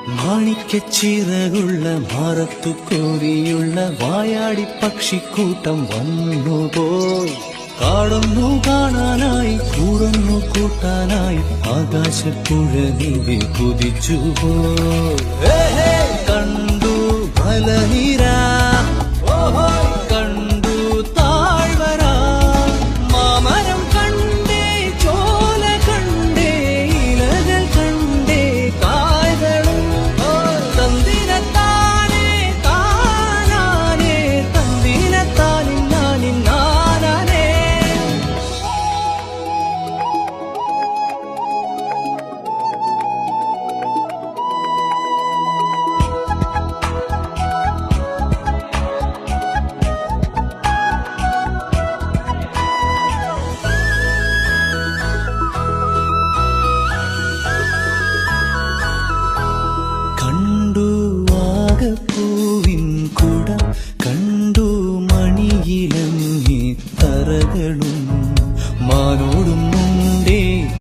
മാണിക്കച്ചിറകുള്ള മാറത്തു കോരിയുള്ള വായാടി പക്ഷിക്കൂട്ടം വന്നുപോയി. കാടൊന്നു കാണാനായി കൂടൊന്നു കൂട്ടാനായി ആകാശപ്പുഴ നീവി കുതിച്ചുപോയി. കണ്ടു മലനിര, കണ്ടു താഴ്വര, മാമരം കണ്ടേ, ചോല കണ്ടേ, ഇലകൾ കണ്ടേ, കായകളും തന്തിരത്താനേ താനാനേ, തന്തിരത്താനിന്നാനിന്നാനേ. കണ്ടു വാഗപ്പൂവിൻ കുട, കണ്ടു മണിയിലങ്ങി തറകളും മാനോടും